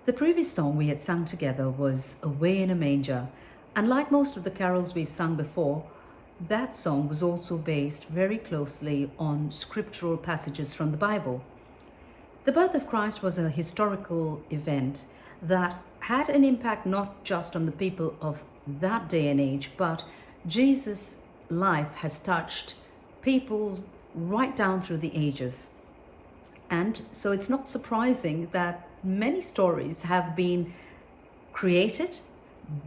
The previous song we had sung together was Away in a Manger, and like most of the carols we've sung before, that song was also based very closely on scriptural passages from the Bible. The birth of Christ was a historical event that had an impact not just on the people of that day and age, but Jesus' life has touched people right down through the ages. And so it's not surprising that many stories have been created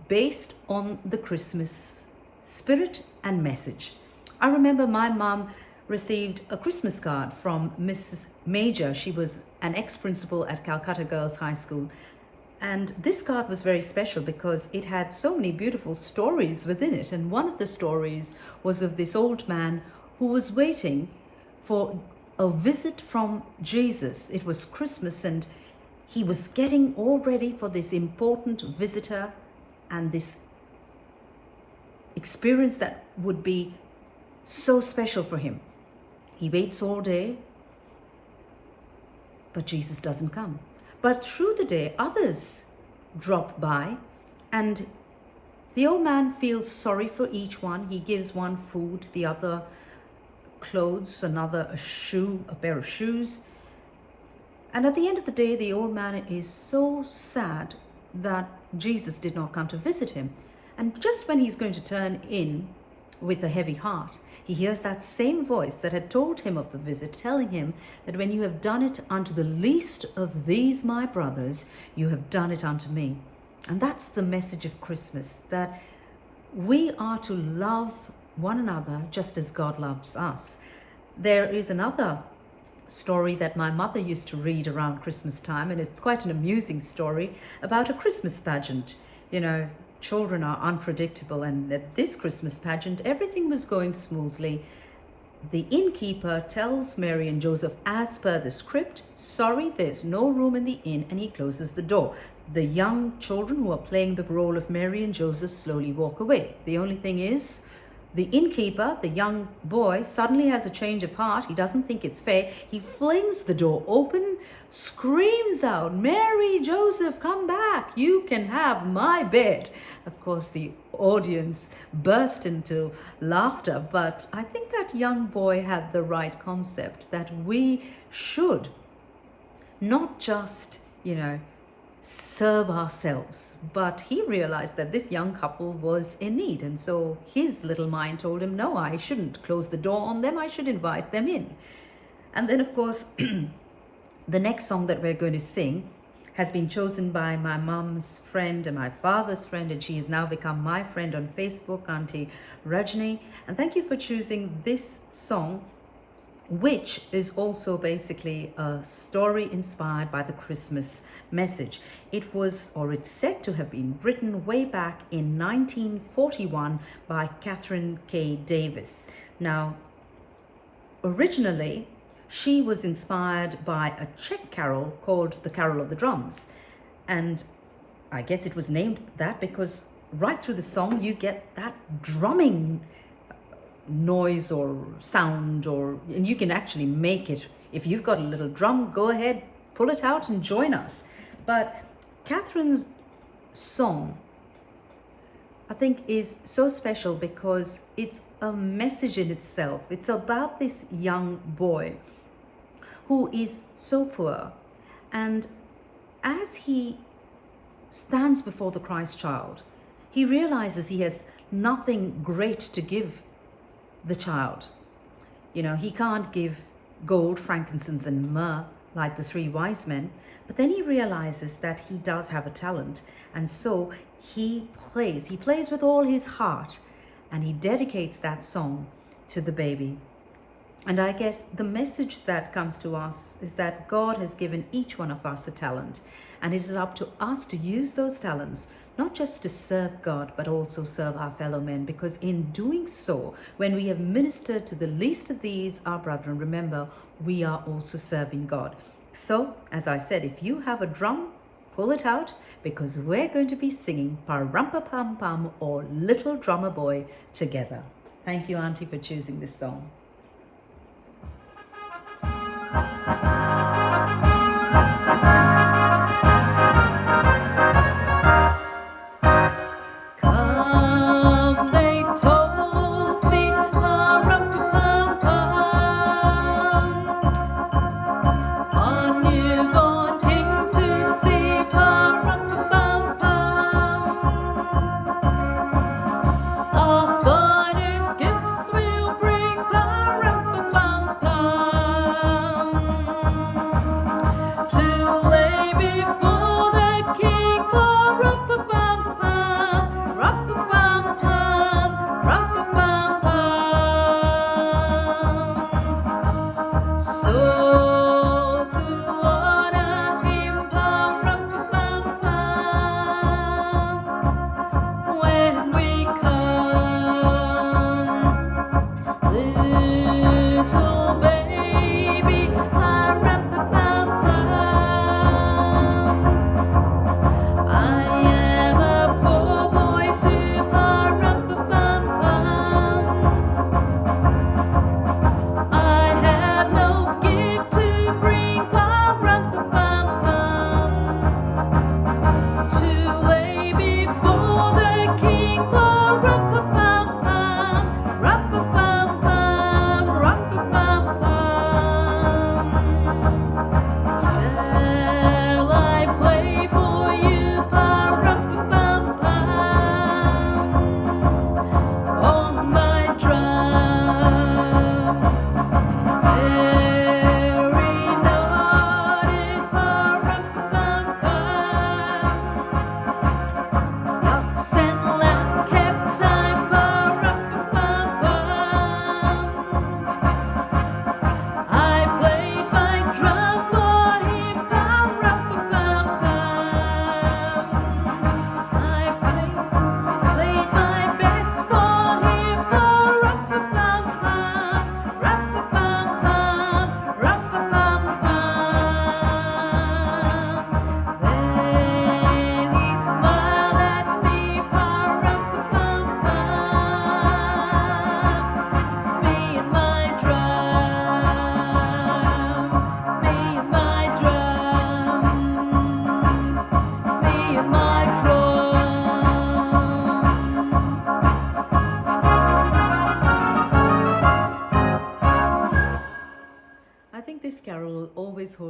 based on the Christmas spirit and message. I remember my mum received a Christmas card from Mrs. Major. She was an ex-principal at Calcutta Girls High School. And this card was very special because it had so many beautiful stories within it. And one of the stories was of this old man who was waiting for a visit from Jesus. It was Christmas and he was getting all ready for this important visitor and this experience that would be so special for him. He waits all day, but Jesus doesn't come. But through the day, others drop by and the old man feels sorry for each one. He gives one food, the other clothes, another a pair of shoes. And at the end of the day, the old man is so sad that Jesus did not come to visit him. And just when he's going to turn in with a heavy heart, he hears that same voice that had told him of the visit, telling him that when you have done it unto the least of these my brothers, you have done it unto me. And that's the message of Christmas, that we are to love one another just as God loves us. There is another story that my mother used to read around Christmas time, and it's quite an amusing story about a Christmas pageant. You know, children are unpredictable, and at this Christmas pageant, everything was going smoothly. The innkeeper tells Mary and Joseph, as per the script, sorry, there's no room in the inn, and he closes the door. The young children who are playing the role of Mary and Joseph slowly walk away. The only thing is, the innkeeper, the young boy, suddenly has a change of heart. He doesn't think it's fair. He flings the door open, screams out, Mary, Joseph, come back. You can have my bed. Of course, the audience burst into laughter, but I think that young boy had the right concept, that we should not just, serve ourselves. But he realized that this young couple was in need. And so his little mind told him, no, I shouldn't close the door on them. I should invite them in. And then, of course, the next song that we're going to sing has been chosen by my mum's friend and my father's friend, and she has now become my friend on Facebook, Auntie Rajni. And thank you for choosing this song, which is also basically a story inspired by the Christmas message. It was, or it's said to have been written way back in 1941 by Katherine K. Davis. Now, originally, she was inspired by a Czech carol called The Carol of the Drums. And I guess it was named that because right through the song, you get that drumming noise or sound, and you can actually make it. If you've got a little drum, go ahead, pull it out and join us. But Catherine's song, I think, is so special because it's a message in itself. It's about this young boy who is so poor, and as he stands before the Christ child, he realizes he has nothing great to give the child. He can't give gold, frankincense, and myrrh like the three wise men, but then he realizes that he does have a talent, and so he plays with all his heart, and he dedicates that song to the baby. And I guess the message that comes to us is that God has given each one of us a talent, and it is up to us to use those talents, not just to serve God, but also serve our fellow men, because in doing so, when we have ministered to the least of these, our brethren, remember, we are also serving God. So, as I said, if you have a drum, pull it out, because we're going to be singing Parumpa Pum Pum or Little Drummer Boy together. Thank you, Auntie, for choosing this song.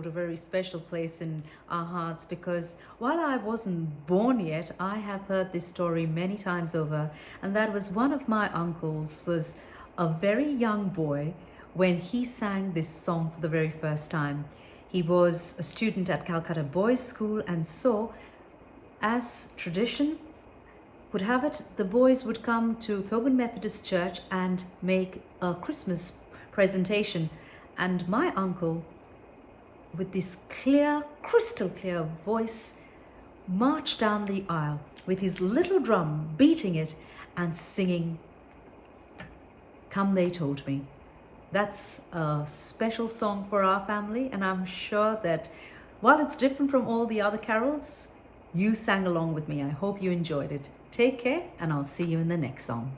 hold a very special place in our hearts, because while I wasn't born yet, I have heard this story many times over. And that was one of my uncles was a very young boy when he sang this song for the very first time. He was a student at Calcutta Boys' School, and so, as tradition would have it, the boys would come to Thoburn Methodist Church and make a Christmas presentation. And my uncle, with this clear, crystal clear voice, marched down the aisle with his little drum, beating it and singing "Come They Told Me." That's a special song for our family, and I'm sure that while it's different from all the other carols, you sang along with me. I hope you enjoyed it. Take care, and I'll see you in the next song.